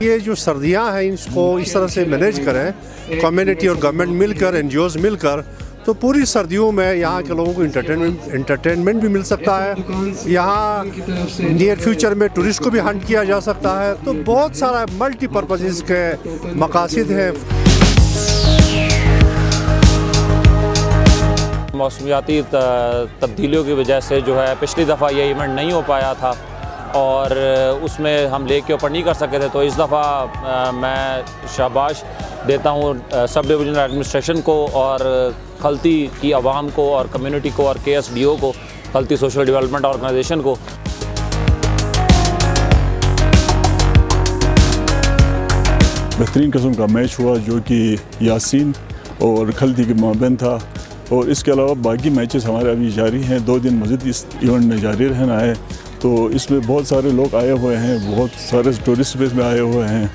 ये जो सर्दियां हैं इसको इस तरह से मैनेज करें, कम्युनिटी और गवर्नमेंट मिलकर, एनजीओज मिलकर, तो पूरी सर्दियों में यहाँ के लोगों को इंटरटेनमेंट भी मिल सकता है। यहाँ नियर फ्यूचर में टूरिस्ट को भी हंट किया जा सकता है। तो बहुत सारा मल्टीपर्पज़ इसके मकासद हैं। मौसमियाती तब्दीलियों की वजह से जो है पिछली दफ़ा ये इवेंट नहीं हो पाया था और उसमें हम लेक के ऊपर नहीं कर सके थे। तो इस दफ़ा मैं शाबाश देता हूँ सब डिविजनल एडमिनिस्ट्रेशन को और खलती की आवाम को और कम्युनिटी को और KSDO को, खलती सोशल डेवलपमेंट ऑर्गेनाइजेशन को। बेहतरीन किस्म का मैच हुआ जो कि यासीन और खलती के माबैन था। और इसके अलावा बाकी मैचेस हमारे अभी जारी हैं। 2 दिन मज़ीद इस इवेंट में जारी रहना है। तो इसमें बहुत सारे लोग आए हुए हैं, बहुत सारे टूरिस्ट भी इसमें आए हुए हैं।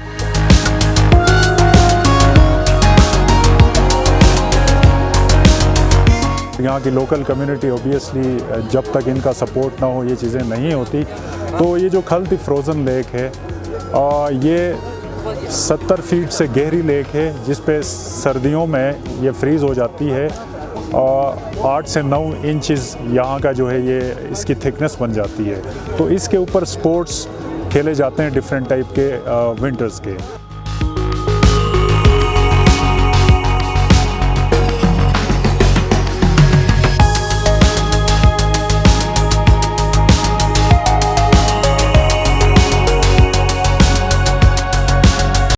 यहाँ की लोकल कम्युनिटी ऑब्वियसली जब तक इनका सपोर्ट ना हो ये चीज़ें नहीं होती। तो ये जो खलती फ्रोज़न लेक है ये 70 फीट से गहरी लेक है जिस पे सर्दियों में ये फ्रीज़ हो जाती है और 8 से 9 इंचेस यहाँ का जो है ये इसकी थिकनेस बन जाती है। तो इसके ऊपर स्पोर्ट्स खेले जाते हैं डिफरेंट टाइप के विंटर्स के।